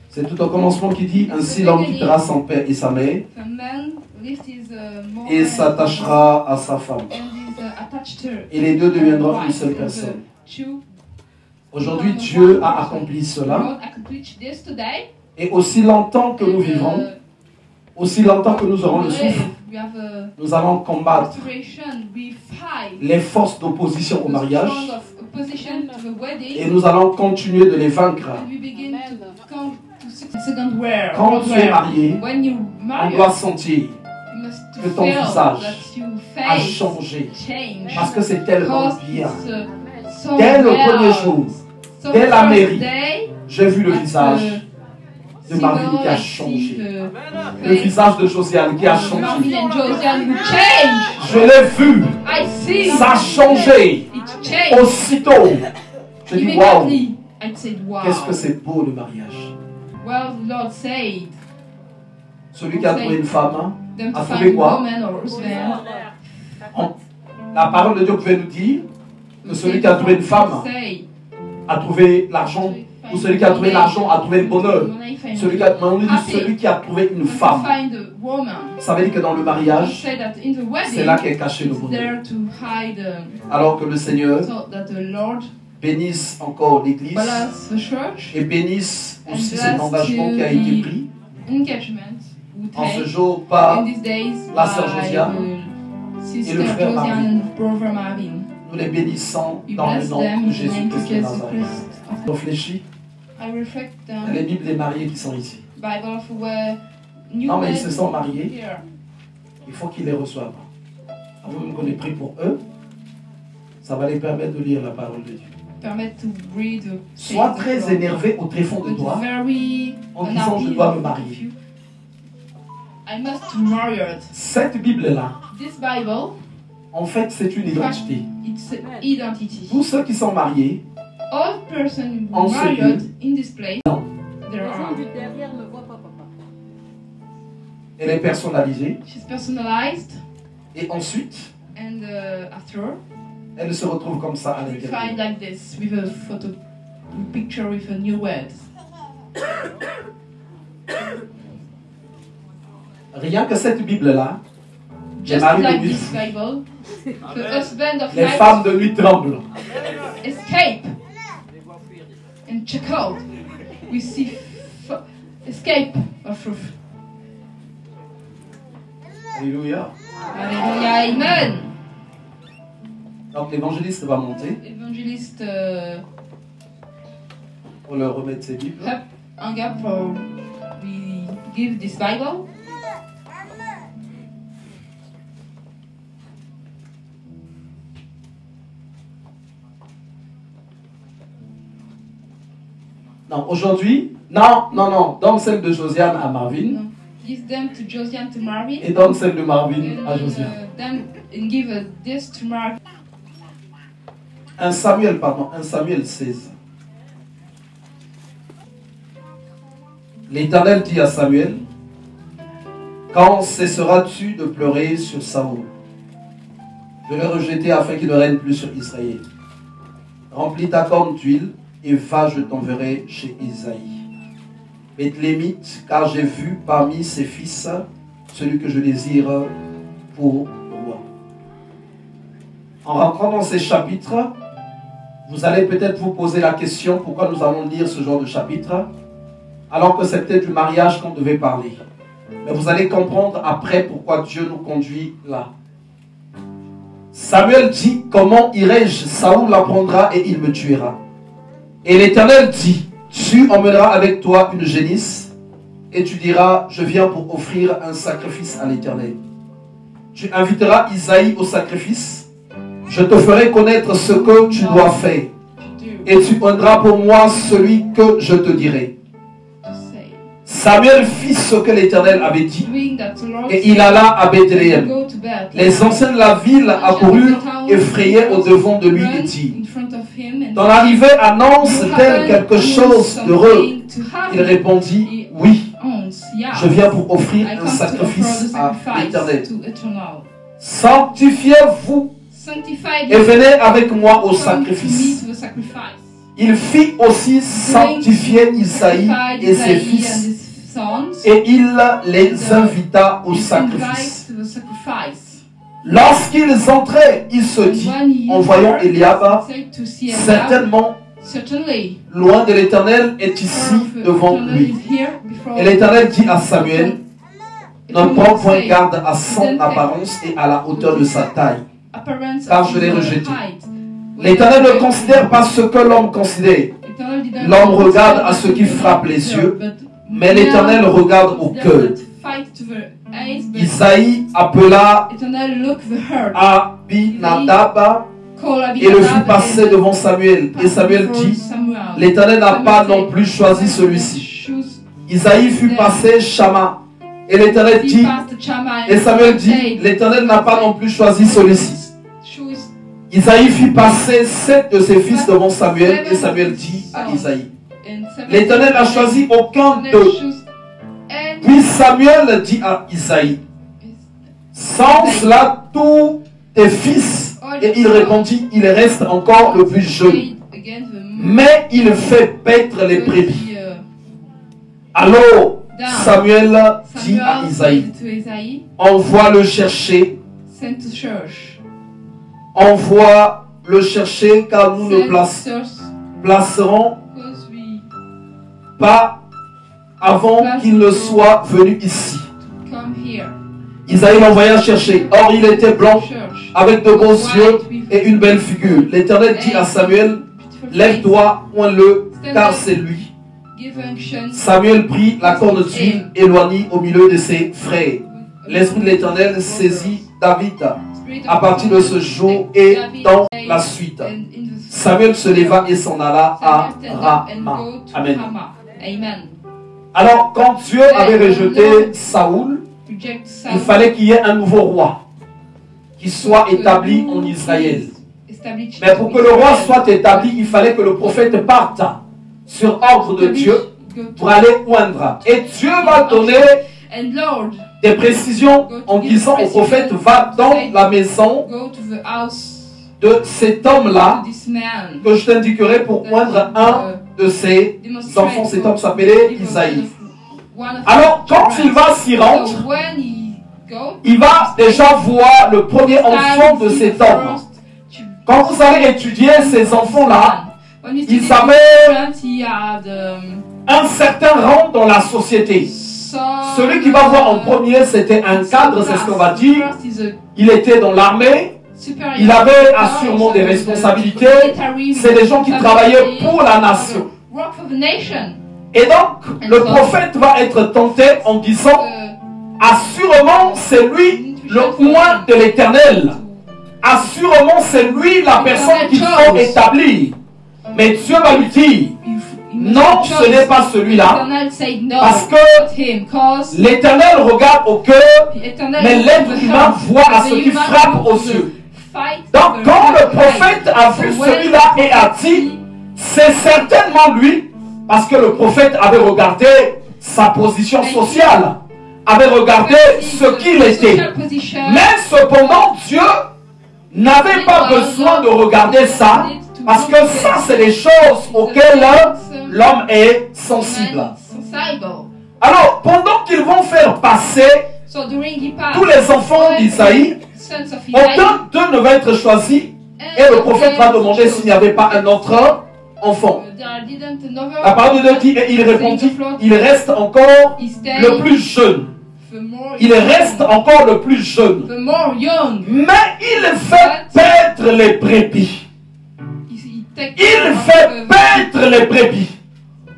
C'est tout au commencement qui dit, ainsi l'homme quittera son père et sa mère et s'attachera à sa femme. Et les deux deviendront une seule personne. Aujourd'hui, Dieu a accompli cela. Et aussi longtemps que nous vivrons, aussi longtemps que nous aurons le souffle, nous allons combattre les forces d'opposition au mariage et nous allons continuer de les vaincre. Quand tu es marié, on doit sentir que ton visage a changé parce que c'est tellement bien. Dès le premier jour, dès la mairie, j'ai vu le visage de Marvin qui a changé. Le visage de Josiane qui a changé. Je l'ai vu. Ça a changé. Aussitôt, je dis waouh. Qu'est-ce que c'est beau le mariage. Celui qui a trouvé une femme a trouvé quoi? La parole de Dieu pouvait nous dire que celui qui a trouvé une femme a trouvé l'argent. Ou celui qui a trouvé l'argent a trouvé le bonheur. Celui qui a trouvé une femme. Ça veut dire que dans le mariage, c'est là qu'est caché le bonheur. Alors que le Seigneur bénisse encore l'Église et bénisse aussi cet engagement qui a été pris en ce jour par la sœur Josiane et le frère Marvin. Nous les bénissons dans le nom de Jésus-Christ de Nazareth. Réfléchis. Les Bibles des mariés qui sont ici. Non, mais ils se sont mariés. Il faut qu'ils les reçoivent. Vous qu'on ait pris pour eux, ça va les permettre de lire la parole de Dieu. Sois très énervé au tréfonds de toi en disant je dois me marier. Cette Bible-là, en fait, c'est une identité. Tous ceux qui sont mariés, en ce lieu, elle est personnalisée. Et ensuite, elle se retrouve comme ça à l'intérieur. Rien que cette Bible-là, les maris de nuit, les femmes de nuit tremblent. Escape and check out. We see escape of truth. Alléluia. Alléluia. Amen. Donc l'évangéliste va monter. Évangéliste pour leur remettre ses Bibles. We give this Bible. Non, aujourd'hui, non, donne celle de Josiane à Marvin. No. Give them to Josiane to Marvin. Et donne celle de Marvin à Josiane. And give this to Marvin. 1 Samuel 16. L'Éternel dit à Samuel, quand cesseras-tu de pleurer sur Saoul? Je l'ai rejeté afin qu'il ne règne plus sur Israël. Remplis ta corne d'huile et va, je t'enverrai chez Isaïe. Bethlémite, car j'ai vu parmi ses fils celui que je désire pour roi. En rentrant dans ces chapitres, vous allez peut-être vous poser la question pourquoi nous allons lire ce genre de chapitre alors que c'est peut-être du mariage qu'on devait parler. Mais vous allez comprendre après pourquoi Dieu nous conduit là. Samuel dit, comment irai-je? Saoul l'apprendra et il me tuera. Et l'Éternel dit, tu emmèneras avec toi une génisse et tu diras, je viens pour offrir un sacrifice à l'Éternel. Tu inviteras Isaïe au sacrifice. Je te ferai connaître ce que tu dois faire. Et tu honneras pour moi celui que je te dirai. Samuel fit ce que l'Éternel avait dit et il alla à Bethléem. Les anciens de la ville accoururent effrayés au devant de lui et dirent, dans l'arrivée annonce-t-elle quelque chose d'heureux? Il répondit, oui, je viens pour offrir un sacrifice à l'Éternel. Sanctifiez-vous et venez avec moi au sacrifice. Il fit aussi sanctifier Isaïe et ses fils, et il les invita au sacrifice. Lorsqu'ils entraient, il se dit, en voyant Eliab, certainement, loin de l'Éternel est ici devant lui. Et l'Éternel dit à Samuel, ne prends point garde à son apparence et à la hauteur de sa taille, car je l'ai rejeté. L'Éternel ne considère pas ce que l'homme considère. L'homme regarde à ce qui frappe les yeux, mais l'Éternel regarde au cœur. Isaïe appela Abinadab et le fit passer devant Samuel. Et Samuel dit, l'Éternel n'a pas non plus choisi celui-ci. Isaïe fut passé Shama. Et l'Éternel dit, et Samuel dit, l'Éternel n'a pas non plus choisi celui-ci. Isaïe fit passer 7 de ses fils devant Samuel. Et Samuel dit à Isaïe, l'Éternel n'a choisi aucun d'eux. Puis Samuel dit à Isaïe, sans cela tous tes fils. Et il répondit, il reste encore le plus jeune, mais il fait paître les brebis. Alors Samuel dit à Isaïe, envoie le chercher, envoie le chercher, car nous ne placerons pas avant qu'il ne soit venu ici. Isaïe l'envoya chercher. Or il était blanc, avec de beaux yeux et une belle figure. L'Éternel dit à Samuel, lève-toi, oins-le, car c'est lui. Samuel prit la corne d'huile, éloignit au milieu de ses frères. L'Esprit de l'Éternel saisit David à partir de ce jour et dans la suite. Samuel se leva et s'en alla à Rama. Amen. Alors, quand Dieu avait rejeté Saoul, il fallait qu'il y ait un nouveau roi qui soit établi en Israël. Mais pour que le roi soit établi, il fallait que le prophète parte sur ordre de Dieu pour aller oindre. Et Dieu va donner des précisions en disant au prophète, va dans la maison de cet homme-là que je t'indiquerai pour oindre un de ses enfants. Cet homme s'appelait Isaïe. Alors, quand il va s'y rendre, il va déjà voir le premier enfant de cet homme. Quand vous allez étudier ces enfants-là, ils avaient un certain rang dans la société. Celui qui va voir en premier, c'était un cadre, c'est ce qu'on va dire. Il était dans l'armée. Il avait assurément des responsabilités. C'est des gens qui travaillaient pour la nation. Et donc, le prophète va être tenté en disant, assurément, c'est lui le oint de l'Éternel. Assurément, c'est lui la personne qu'il faut établir. Mais Dieu va lui dire, non, ce n'est pas celui-là. Parce que l'Éternel regarde au cœur, mais l'être humain voit à ce qui frappe aux yeux. Donc, quand le prophète a vu celui-là et a dit, c'est certainement lui, parce que le prophète avait regardé sa position sociale, avait regardé ce qu'il était. Mais cependant, Dieu n'avait pas besoin de regarder ça, parce que ça, c'est les choses auxquelles l'homme est sensible. Alors, pendant qu'ils vont faire passer tous les enfants d'Isaïe, aucun d'eux ne va être choisi, et le prophète va demander s'il n'y avait pas un autre enfant. La parole de Dieu dit, et il répondit, il reste encore le plus jeune. Il reste encore le plus jeune. Mais il fait paître les brebis. Il fait paître les brebis.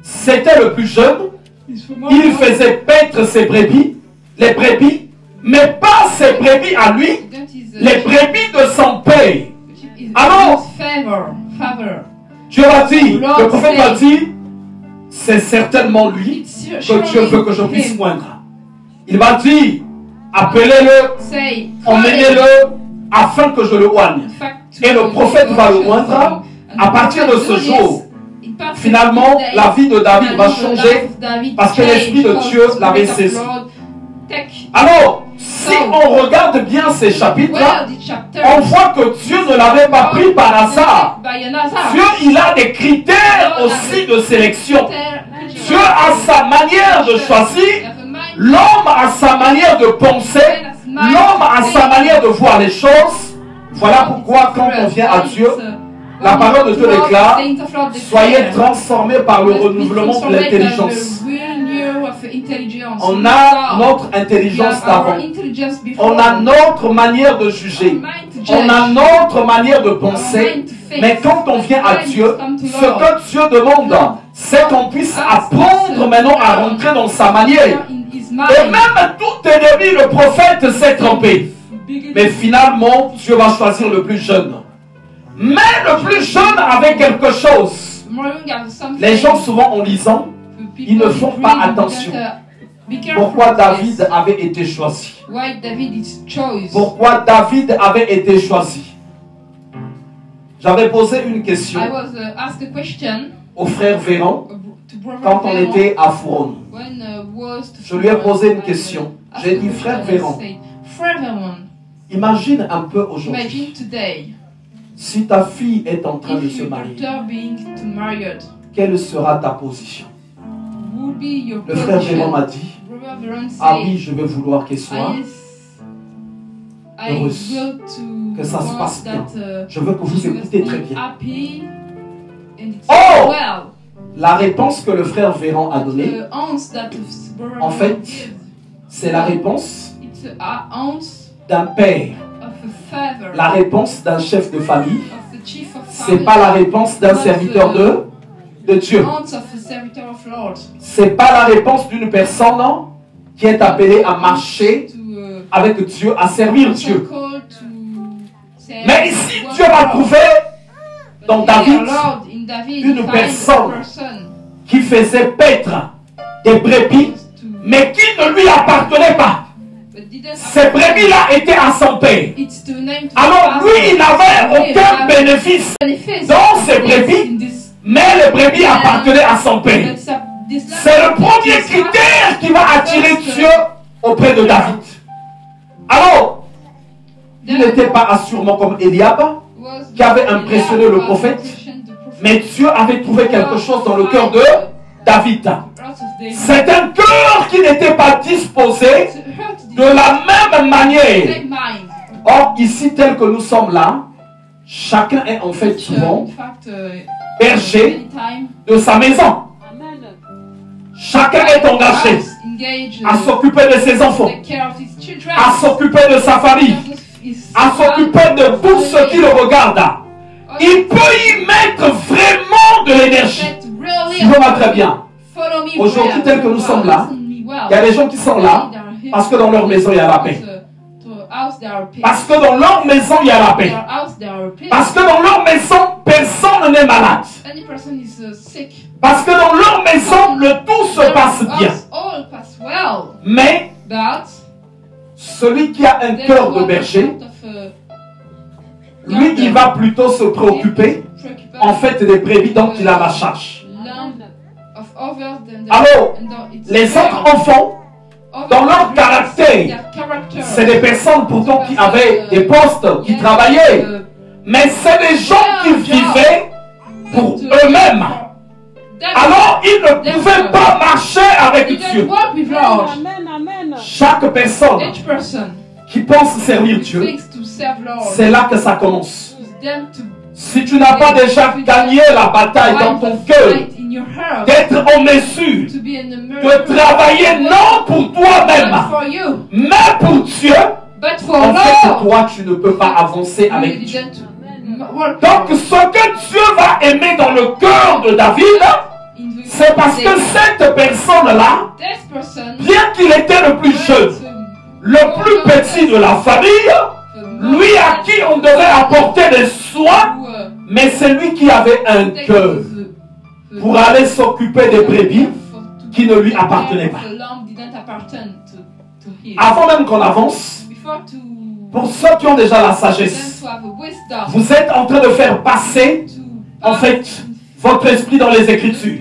C'était le plus jeune. Il faisait paître ses brebis, les brebis, mais pas ses brebis à lui, les brebis de son père. Alors, Dieu va dire, le prophète va dire, c'est certainement lui que Dieu veut que je puisse oindre. Il va dire, appelez-le, emmenez-le, afin que je le oigne. Et le prophète va le oindre. À partir de ce jour, finalement, la vie de David va changer parce que l'Esprit de Dieu l'avait saisi. Alors, si on regarde bien ces chapitres-là, on voit que Dieu ne l'avait pas pris par hasard. Dieu, il a des critères aussi de sélection. Dieu a sa manière de choisir. L'homme a sa manière de penser. L'homme a sa manière de voir les choses. Voilà pourquoi quand on vient à Dieu, la parole de Dieu déclare, soyez transformés par le renouvellement de l'intelligence. On a notre intelligence d'avant. On a notre manière de juger. On a notre manière de penser. Mais quand on vient à Dieu, ce que Dieu demande, c'est qu'on puisse apprendre maintenant à rentrer dans sa manière. Et même tout ennemi, le prophète s'est trompé. Mais finalement, Dieu va choisir le plus jeune. Mais le plus jeune avait quelque chose. Les gens, souvent en lisant, ils ne font pas attention. Pourquoi David avait été choisi? Pourquoi David avait été choisi? J'avais posé une question au frère Véran quand on était à Fouron. Je lui ai posé une question. J'ai dit, frère Véran, imagine un peu aujourd'hui, si ta fille est en train de se marier, quelle sera ta position? Le frère Véran m'a dit, ah oui, je vais vouloir qu'elle soit heureuse, que ça se passe bien. Je veux que vous écoutez très bien. Oh! La réponse que le frère Véran a donnée, en fait, c'est la réponse d'un père. La réponse d'un chef de famille. C'est pas la réponse d'un serviteur de Dieu. C'est pas la réponse d'une personne qui est appelée à marcher avec Dieu, à servir Dieu. Mais ici, Dieu va trouver dans David une personne qui faisait paître des brebis, mais qui ne lui appartenait pas. Ces brebis-là étaient à son père. Alors lui, il n'avait aucun bénéfice dans ces brebis, mais les brebis appartenaient à son père. C'est le premier critère qui va attirer Dieu auprès de David. Alors, il n'était pas assurément comme Eliab, qui avait impressionné le prophète, mais Dieu avait trouvé quelque chose dans le cœur de David. C'est un cœur qui n'était pas disposé de la même manière. Or, ici, tel que nous sommes là, chacun est en fait souvent berger de sa maison. Chacun est engagé à s'occuper de ses enfants, à s'occuper de sa famille, à s'occuper de tout ce qui le regarde. Il peut y mettre vraiment de l'énergie. Suivez-moi très bien. Aujourd'hui, tel que nous sommes là, il y a des gens qui sont là parce que dans leur maison, il y a la paix. Parce que dans leur maison, il y a la paix. Parce que dans leur maison, personne n'est malade. Parce que dans leur maison, le tout se passe bien. Mais celui qui a un cœur de berger, lui, il va plutôt se préoccuper en fait des brebis dont il a la charge. Alors, les autres enfants, dans leur caractère, c'est des personnes pourtant qui avaient des postes, qui travaillaient, mais c'est des gens qui vivaient pour eux-mêmes. Alors, ils ne pouvaient pas marcher avec Dieu. Chaque personne qui pense servir Dieu, c'est là que ça commence. Si tu n'as pas déjà gagné la bataille dans ton cœur, d'être en mesure de travailler non pour toi-même, mais pour Dieu, en fait, toi, tu ne peux pas avancer avec Dieu. Donc, ce que Dieu va aimer dans le cœur de David, c'est parce que cette personne-là, bien qu'il était le plus jeune, le plus petit de la famille, lui à qui on devait apporter des soins, mais c'est lui qui avait un cœur pour aller s'occuper des brebis qui ne lui appartenaient pas. Avant même qu'on avance, pour ceux qui ont déjà la sagesse, vous êtes en train de faire passer, en fait, votre esprit dans les Écritures.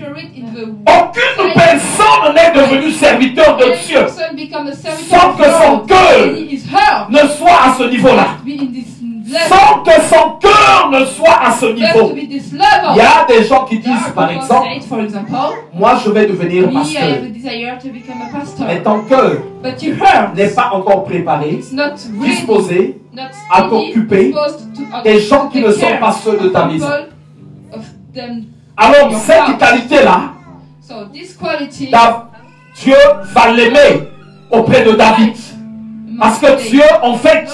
Aucune personne n'est devenue serviteur de Dieu sans que son cœur ne soit à ce niveau-là. Sans que son cœur ne soit à ce niveau. Il y a des gens qui disent, par exemple, moi je vais devenir pasteur. Mais ton cœur n'est pas encore préparé, disposé à t'occuper des gens qui ne sont pas ceux de ta maison. Alors cette qualité-là, Dieu va l'aimer auprès de David. Parce que Dieu, en fait,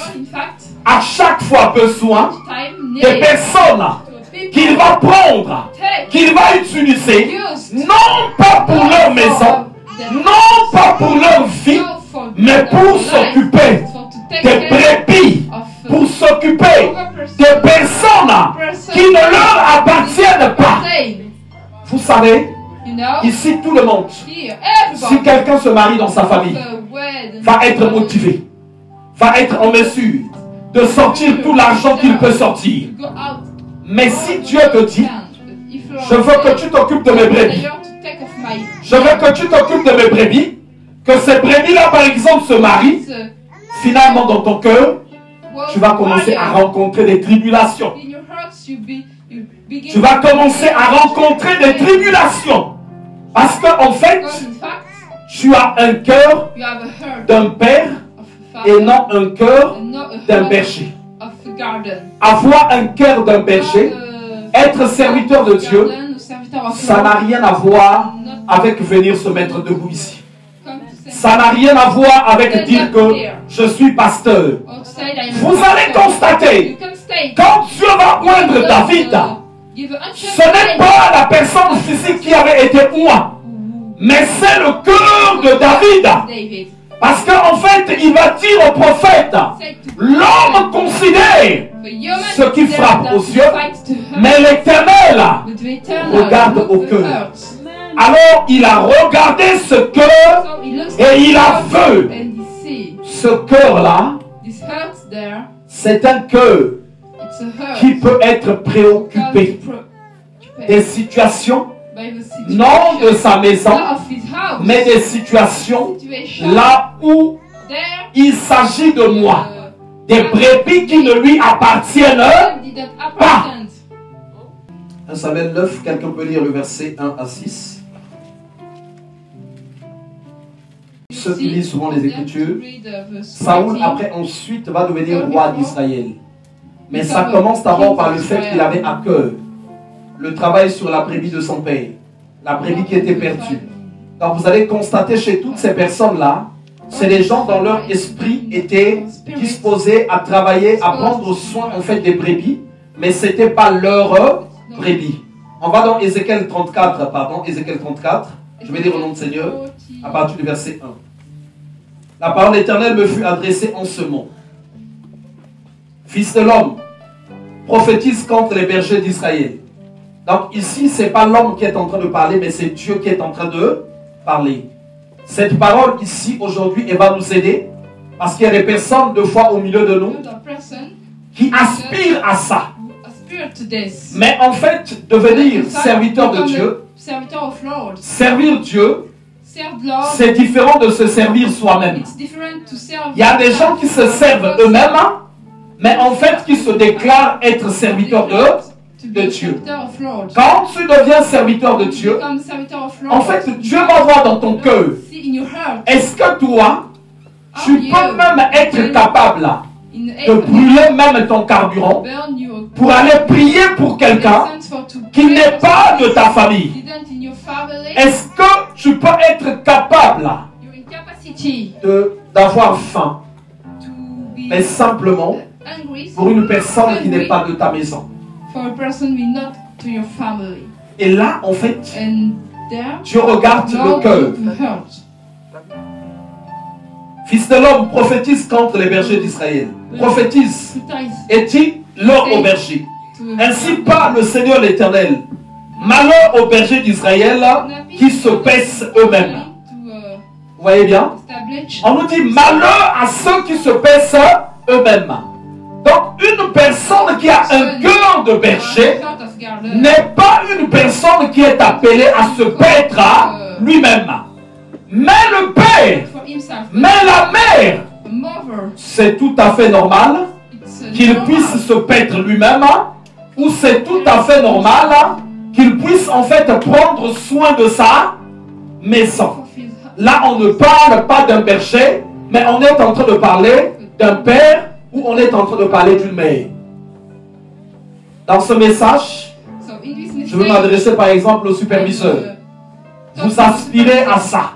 à chaque fois besoin des personnes qu'il va prendre, qu'il va utiliser, non pas pour leur maison, non pas pour leur vie, mais pour s'occuper des brebis, pour s'occuper des personnes qui ne leur appartiennent pas. Vous savez, ici tout le monde, si quelqu'un se marie dans sa famille, va être motivé, va être en mesure de sortir tout l'argent qu'il peut sortir. Mais si Dieu te dit, je veux que tu t'occupes de mes brebis, je veux que tu t'occupes de mes brebis, que ces brebis-là par exemple se marient, finalement dans ton cœur, tu vas commencer à rencontrer des tribulations. Tu vas commencer à rencontrer des tribulations. Parce qu'en fait, tu as un cœur d'un père et non un cœur d'un berger. Avoir un cœur d'un berger, être serviteur de Dieu, ça n'a rien à voir avec venir se mettre debout ici. Ça n'a rien à voir avec dire que je suis pasteur. Vous allez constater, quand Dieu va oindre David, ce n'est pas la personne physique qui avait été oint, mais c'est le cœur de David. Parce qu'en fait, il va dire au prophète, l'homme considère ce qui frappe aux yeux, mais l'Éternel regarde au cœur. Alors il a regardé ce cœur et il a vu ce cœur-là. C'est un cœur qui peut être préoccupé des situations, non de sa maison, mais des situations là où il s'agit de moi, des brebis qui ne lui appartiennent pas. 1 Samuel 9, quelqu'un peut lire le verset 1 à 6. Ceux qui lisent souvent les Écritures, Saoul après ensuite va devenir roi d'Israël. Mais ça commence d'abord par le fait qu'il avait à cœur le travail sur la brebis de son père, la brebis qui était perdue. Donc vous allez constater chez toutes ces personnes-là, c'est des gens dont leur esprit était disposé à travailler, à prendre soin en fait des brebis, mais ce n'était pas leur brebis. On va dans Ézéchiel 34, Ézéchiel 34, je vais lire au nom du Seigneur, à partir du verset 1. La parole éternelle me fut adressée en ce mot. Fils de l'homme, prophétise contre les bergers d'Israël. Donc ici, ce n'est pas l'homme qui est en train de parler, mais c'est Dieu qui est en train de parler. Cette parole ici, aujourd'hui, elle va nous aider, parce qu'il y a des personnes, de fois au milieu de nous, qui aspirent à ça. Mais en fait, devenir serviteur de Dieu, servir Dieu, c'est différent de se servir soi-même. Il y a des gens qui se servent eux-mêmes, mais en fait qui se déclarent être serviteurs de Dieu. Quand tu deviens serviteur de Dieu, en fait Dieu va voir dans ton cœur, est-ce que toi, tu peux même être capable de brûler même ton carburant pour aller prier pour quelqu'un qui n'est pas de ta famille? Est-ce que tu peux être capable d'avoir faim, mais simplement pour une personne qui n'est pas de ta maison? Et là, en fait, Dieu regarde le cœur. Fils de l'homme, prophétise contre les bergers d'Israël. Prophétise et dis leur aux bergers. Ainsi parle le Seigneur l'Éternel. Malheur aux bergers d'Israël qui se paissent eux-mêmes. Vous voyez bien? On nous dit malheur à ceux qui se paissent eux-mêmes. Donc une personne qui a un cœur de berger n'est pas une personne qui est appelée à se paître à lui-même. Mais le père, mais la mère c'est tout à fait normal qu'il puisse se paître lui-même, ou c'est tout à fait normal qu'il puisse en fait prendre soin de sa maison. Là, on ne parle pas d'un berger, mais on est en train de parler d'un père ou on est en train de parler d'une mère. Dans ce message, je veux m'adresser par exemple au superviseur. Vous aspirez à ça.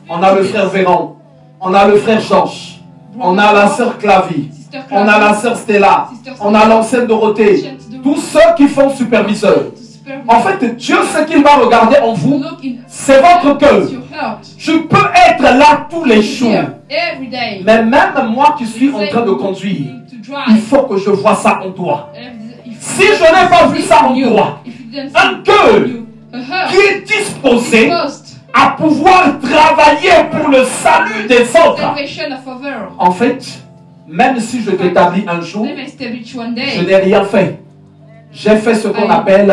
On a le frère Véran, on a le frère Georges, on a la sœur Clavie, on a la sœur Stella, on a l'ancienne Dorothée. Tous ceux qui font superviseur. En fait, Dieu, ce qu'il va regarder en vous, c'est votre cœur. Je peux être là tous les jours. Mais même moi qui suis en train de conduire, il faut que je vois ça en toi. Si je n'ai pas vu ça en toi, un cœur qui est disposé à pouvoir travailler pour le salut des autres. En fait, même si je t'établis un jour, je n'ai rien fait. J'ai fait ce qu'on appelle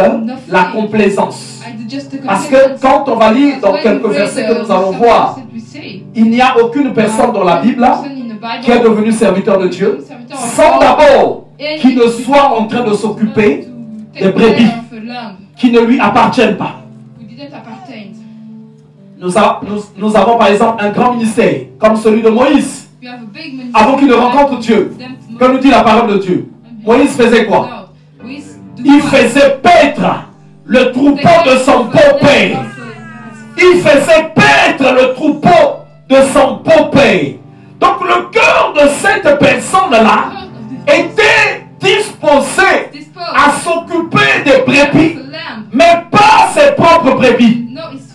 la complaisance. Parce que quand on va lire dans quelques versets que nous allons voir, il n'y a aucune personne dans la Bible qui est devenue serviteur de Dieu sans d'abord qu'il ne soit en train de s'occuper des brebis qui ne lui appartiennent pas. Nous avons par exemple un grand ministère comme celui de Moïse. Avant qu'il ne rencontre Dieu, que nous dit la parole de Dieu, Moïse faisait quoi? Il faisait paître le troupeau de son beau-père. Il faisait paître le troupeau de son beau-père. Donc le cœur de cette personne-là était disposé à s'occuper des brebis, mais pas ses propres brebis.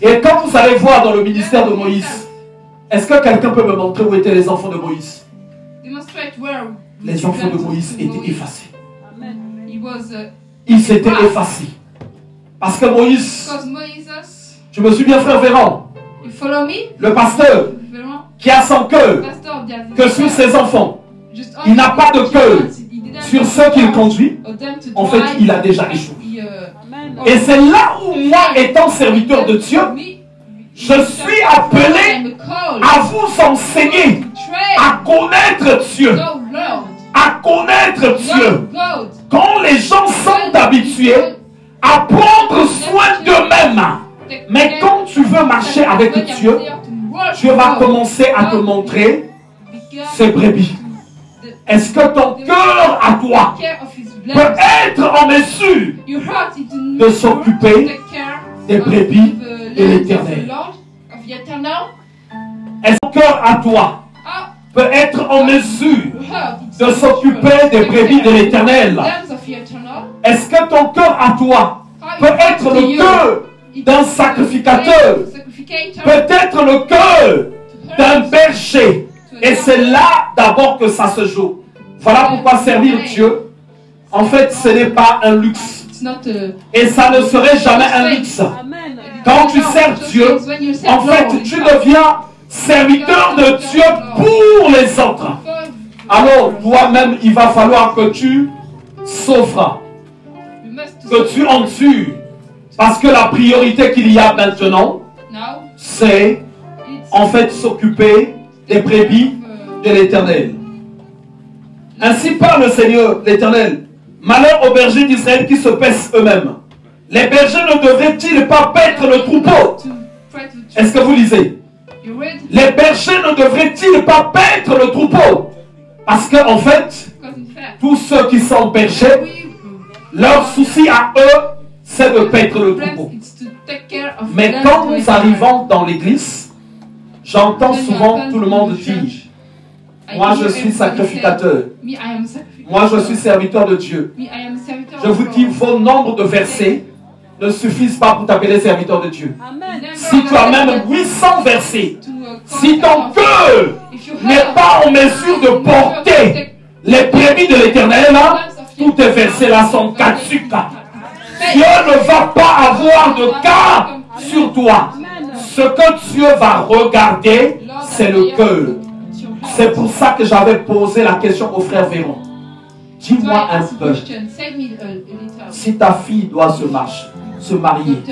Et quand vous allez voir dans le ministère de Moïse, est-ce que quelqu'un peut me montrer où étaient les enfants de Moïse? Les enfants de Moïse étaient effacés. Ils s'étaient effacés. Parce que Moïse, je me suis bien frère Véran, le pasteur qui a son cœur que sur ses enfants, il n'a pas de cœur sur ceux qu'il conduit. En fait, il a déjà échoué. Et c'est là où moi, étant serviteur de Dieu, je suis appelé à vous enseigner à connaître Dieu. À connaître Dieu. Quand les gens sont habitués à prendre soin d'eux-mêmes, mais quand tu veux marcher avec Dieu, Dieu va commencer à te montrer ses brebis. Est-ce que ton cœur à toi peut être en mesure de s'occuper des brebis de l'Éternel? Est-ce que ton cœur à toi peut être en mesure de s'occuper des brebis de l'Éternel? Est-ce que ton cœur à toi peut être le cœur d'un sacrificateur? Peut-être le cœur d'un berger. Et c'est là d'abord que ça se joue. Voilà pourquoi servir Dieu, en fait, ce n'est pas un luxe. Et ça ne serait jamais un luxe. Quand tu sers Dieu, en fait, tu deviens serviteur de Dieu pour les autres. Alors, toi-même, il va falloir que tu souffres, que tu endures. Parce que la priorité qu'il y a maintenant, c'est en fait s'occuper des brebis de l'Éternel. Ainsi parle le Seigneur, l'Éternel. Malheur aux bergers d'Israël qui se paissent eux-mêmes. Les bergers ne devraient-ils pas paître le troupeau? Est-ce que vous lisez? Les bergers ne devraient-ils pas paître le troupeau? Parce que en fait, tous ceux qui sont bergers, leur souci à eux, c'est de paître le troupeau. Mais quand nous arrivons dans l'église, j'entends souvent tout le monde dire: moi je suis sacrificateur, moi je suis serviteur de Dieu. Je vous dis, vos nombres de versets ne suffisent pas pour t'appeler serviteur de Dieu. Si tu as même 800 versets, si ton cœur n'est pas en mesure de porter les brebis de l'Éternel, tous tes versets là sont caducs. Dieu ne va pas avoir de cas sur toi. Ce que Dieu va regarder, c'est le cœur. C'est pour ça que j'avais posé la question au frère Véron. Dis-moi un peu, si ta fille doit se marier,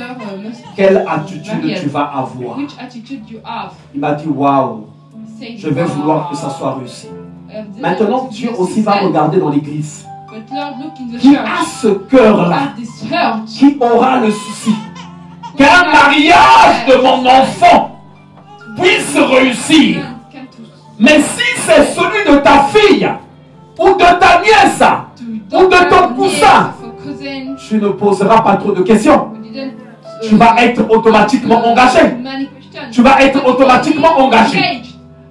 quelle attitude tu vas avoir? Il m'a dit, waouh, je vais vouloir que ça soit réussi. Maintenant, Dieu aussi va regarder dans l'église. Qui a ce cœur-là, qui aura le souci qu'un mariage de mon enfant puisse réussir. Mais si c'est celui de ta fille, ou de ta nièce, ou de ton cousin, tu ne poseras pas trop de questions. Tu vas être automatiquement engagé. Tu vas être automatiquement engagé.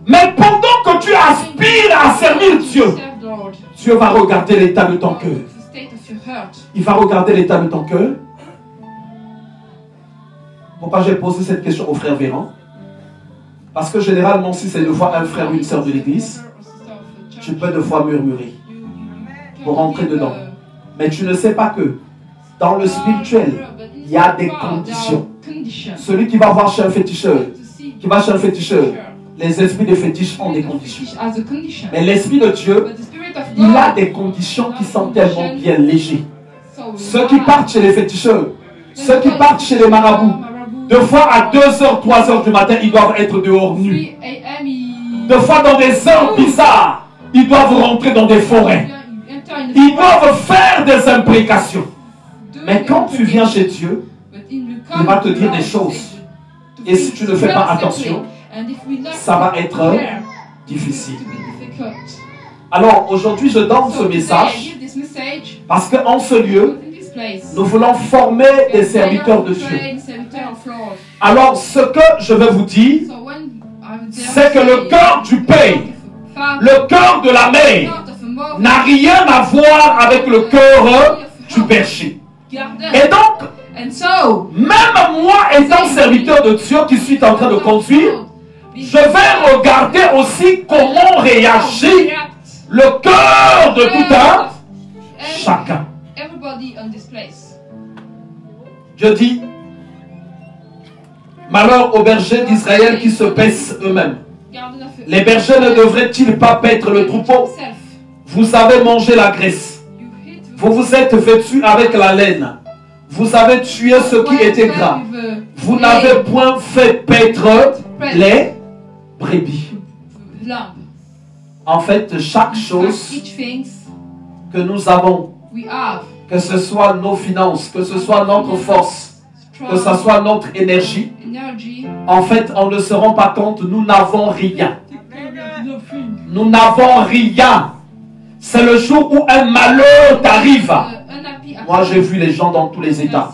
Mais pendant que tu aspires à servir Dieu, Dieu va regarder l'état de ton cœur. Il va regarder l'état de ton cœur. Pourquoi j'ai posé cette question au frère Véran? Parce que généralement, si c'est deux fois un frère ou une sœur de l'église, tu peux deux fois murmurer pour rentrer dedans. Mais tu ne sais pas que dans le spirituel, il y a des conditions. Celui qui va voir chez un féticheur, les esprits de fétiche ont des conditions. Mais l'esprit de Dieu, il a des conditions qui sont tellement bien légères. Ceux qui partent chez les féticheurs, ceux qui partent chez les marabouts, deux fois à 2h, 3h du matin, ils doivent être dehors nus. Deux fois dans des heures bizarres, ils doivent rentrer dans des forêts. Ils doivent faire des imprécations. Mais quand tu viens chez Dieu, il va te dire des choses. Et si tu ne fais pas attention, ça va être difficile. Alors aujourd'hui, je donne ce message parce qu'en ce lieu, nous voulons former des serviteurs de Dieu. Alors, ce que je vais vous dire, c'est que le cœur du père, le cœur de la mère, n'a rien à voir avec le cœur du berger. Et donc, même moi étant serviteur de Dieu qui suis en train de conduire, je vais regarder aussi comment réagit le cœur de tout un chacun. Je dis, malheur aux bergers d'Israël qui se paissent eux-mêmes. Les bergers ne devraient-ils pas paître le troupeau? Vous avez mangé la graisse. Vous vous êtes vêtus avec la laine. Vous avez tué ce qui était gras. Vous n'avez point fait paître les brebis. En fait, chaque chose que nous avons, que ce soit nos finances, que ce soit notre force, que ce soit notre énergie, en fait, on ne se rend pas compte, nous n'avons rien. Nous n'avons rien. C'est le jour où un malheur t'arrive. Moi, j'ai vu les gens dans tous les états.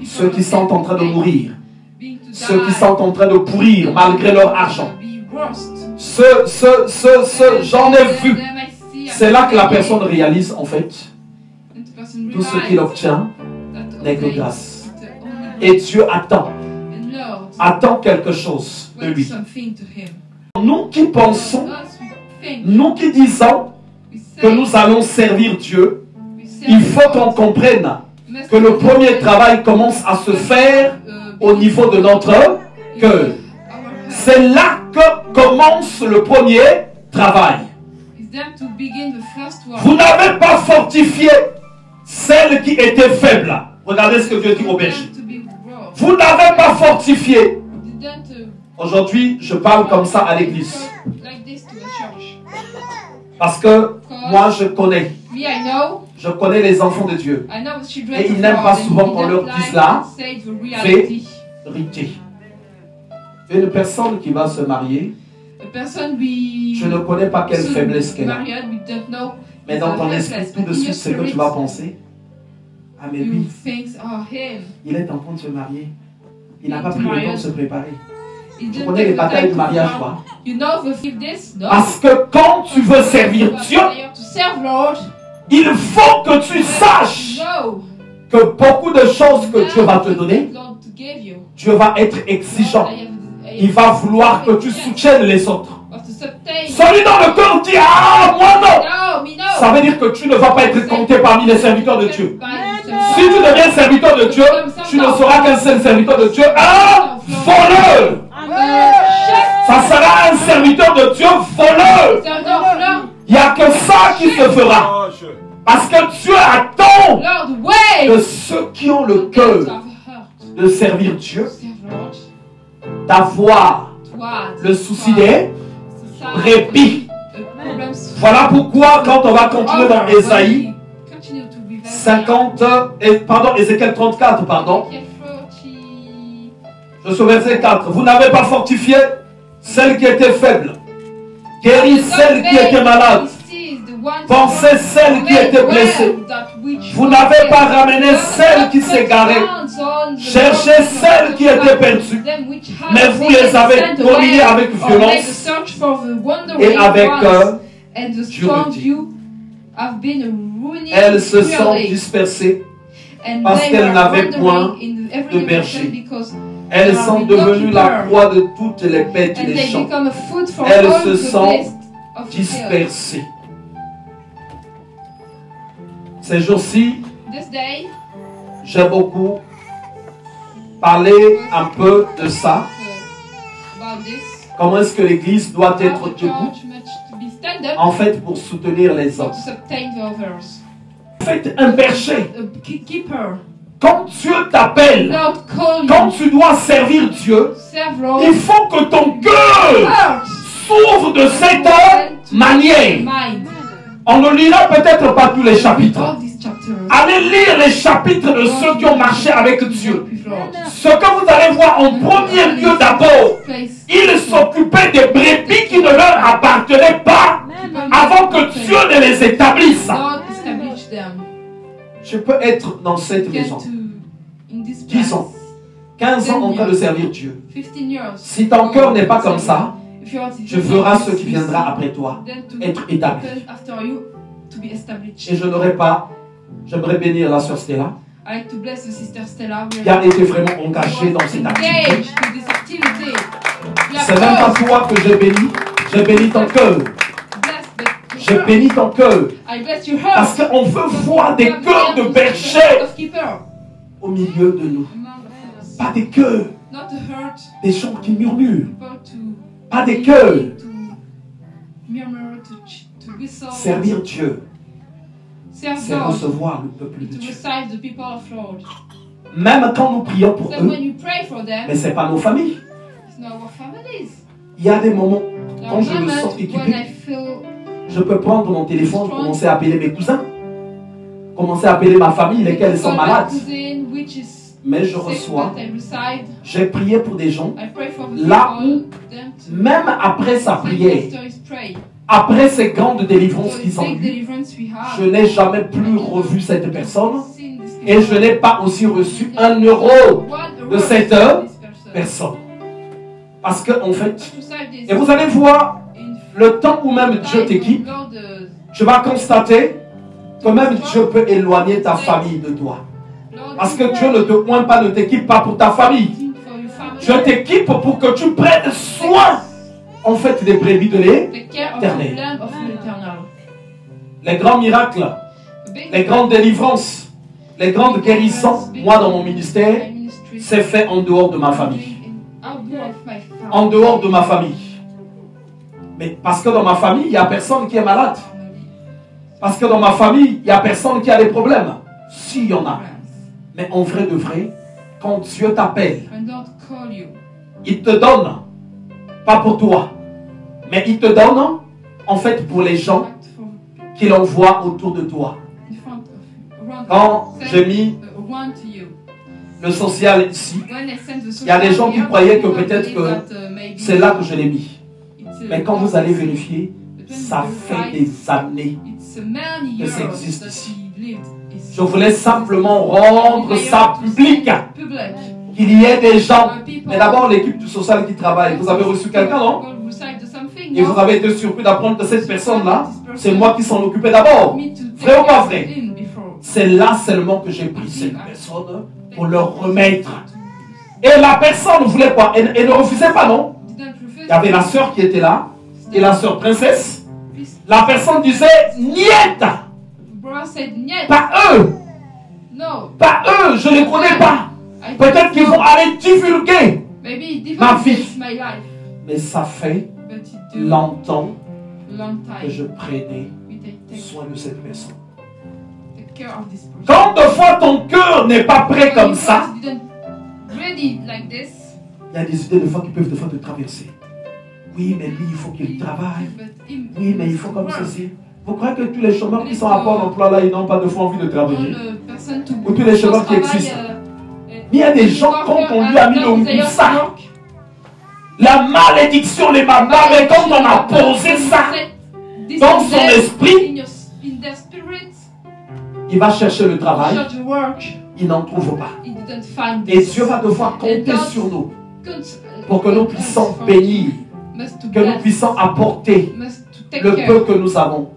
Ceux qui sont en train de mourir. Ceux qui sont en train de pourrir malgré leur argent. J'en ai vu. C'est là que la personne réalise, en fait, tout ce qu'il obtient n'est que grâce. Et Dieu attend quelque chose de lui. Nous qui pensons, nous qui disons que nous allons servir Dieu, il faut qu'on comprenne que le premier travail commence à se faire au niveau de notre cœur. C'est là que commence le premier travail. Vous n'avez pas fortifié celle qui était faible. Regardez ce que Dieu dit au berger. Vous n'avez pas fortifié. Aujourd'hui, je parle comme ça à l'église. Parce que moi, je connais. Je connais les enfants de Dieu. Et ils n'aiment pas souvent qu'on leur dise la vérité. Une personne qui va se marier, je ne connais pas quelle faiblesse qu'elle a. Mais dans ton esprit, tout de suite, ce que tu vas penser, ah mais lui, il est en train de se marier. Il n'a pas pris le temps de se préparer. Tu connais les batailles du mariage, quoi. Parce que quand tu veux servir Dieu, il faut que tu saches que beaucoup de choses que Dieu va te donner, Dieu va être exigeant. Il va vouloir que tu soutiennes les autres. Celui dans le cœur dit, ah, moi non. Ça veut dire que tu ne vas pas être compté parmi les serviteurs de Dieu. Si tu deviens serviteur de Dieu, tu ne seras qu'un seul serviteur de Dieu, un voleur. Ça sera un serviteur de Dieu voleur. Il n'y a que ça qui se fera. Parce que Dieu attend de ceux qui ont le cœur de servir Dieu, d'avoir le souci des répits. Voilà pourquoi quand on va continuer dans Ésaïe 50, Ézéchiel 34, pardon. Je suis au verset 4. Vous n'avez pas fortifié celle qui était faible, guéri celle qui était malade, pensez celle qui était blessée. Vous n'avez pas ramené celle qui s'égarait, cherché celle qui était perdue, mais vous les avez dominées avec violence et avec dureté. Elles se sont dispersées parce qu'elles n'avaient point de berger. Elles sont devenues la proie de toutes les bêtes des champs. Elles se sont dispersées. Ces jours-ci, j'ai beaucoup parlé un peu de ça. Comment est-ce que l'Église doit être debout? En fait, pour soutenir les hommes. En fait, un berger. Quand Dieu t'appelle, quand tu dois servir Dieu, il faut que ton cœur s'ouvre de cette manière. On ne lira peut-être pas tous les chapitres. Allez lire les chapitres de ceux qui ont marché avec Dieu. Ce que vous allez voir en premier lieu d'abord, ils s'occupaient des brebis qui ne leur appartenaient pas avant que Dieu ne les établisse. Je peux être dans cette maison 10 ans, 15 ans en train de servir Dieu. Si ton cœur n'est pas comme ça, je ferai ce qui viendra après toi être établi. Et je n'aurai pas, j'aimerais bénir la sœur Stella, qui a été vraiment engagée dans cette activité. C'est même pas toi que j'ai béni ton cœur. Je bénis ton cœur. Parce qu'on veut voir des cœurs de bergers au milieu de nous. Pas des cœurs des gens qui murmurent. Pas des cœurs. Servir Dieu, c'est recevoir le peuple de Dieu. Même quand nous prions pour eux, mais ce n'est pas nos familles. Il y a des moments, quand je me sens équipé, je peux prendre mon téléphone, commencer à appeler mes cousins, commencer à appeler ma famille, lesquels sont malades. Mais je reçois, j'ai prié pour des gens, là où, même après sa prière, après ces grandes délivrances qu'ils ont eues, je n'ai jamais plus revu cette personne et je n'ai pas aussi reçu 1 euro de cette personne. Parce que, en fait, et vous allez voir, le temps où même Dieu t'équipe, tu vas constater que même Dieu peut éloigner ta famille de toi. Parce que Dieu ne te pointe pas, ne t'équipe pas pour ta famille. Dieu t'équipe pour que tu prennes soin, en fait, des brebis de l'Éternel. Les grands miracles, les grandes délivrances, les grandes guérisons, moi dans mon ministère, c'est fait en dehors de ma famille. En dehors de ma famille. Mais parce que dans ma famille, il n'y a personne qui est malade. Parce que dans ma famille, il n'y a personne qui a des problèmes. Si, il y en a. Mais en vrai de vrai, quand Dieu t'appelle, il te donne, pas pour toi, mais il te donne, en fait, pour les gens qu'il envoie autour de toi. Quand j'ai mis le social ici, il y a des gens qui croyaient que peut-être que c'est là que je l'ai mis. Mais quand vous allez vérifier, ça fait des années que ça existe ici. Je voulais simplement rendre ça public. Qu'il y ait des gens. Mais d'abord l'équipe du social qui travaille. Vous avez reçu quelqu'un, non? Et vous avez été surpris d'apprendre que cette personne-là, c'est moi qui s'en occupais d'abord. Vrai ou pas vrai? C'est là seulement que j'ai pris cette personne pour leur remettre. Et la personne ne voulait pas. Elle ne refusait pas, non? Il y avait la sœur qui était là. Et la sœur princesse. La personne disait niet. Pas eux. Pas eux, je ne les connais pas. Peut-être qu'ils vont aller divulguer ma vie. Mais ça fait longtemps que je prenais soin de cette personne. Quand de fois ton cœur n'est pas prêt comme ça, il y a des idées de fois qui peuvent de fois te traverser. Oui, mais lui, il faut qu'il travaille. Oui, mais il faut comme ceci. Vous croyez que tous les chômeurs qui sont à Pôle emploi là, ils n'ont pas de fois envie de travailler? Ou tous les chômeurs qui existent? Mais il y a des gens, quand on lui a mis le ça, la malédiction, les barbares, et quand on a posé ça dans son esprit, il va chercher le travail, il n'en trouve pas. Et Dieu va devoir compter sur nous pour que nous puissions bénir, que nous puissions apporter le peu que nous avons.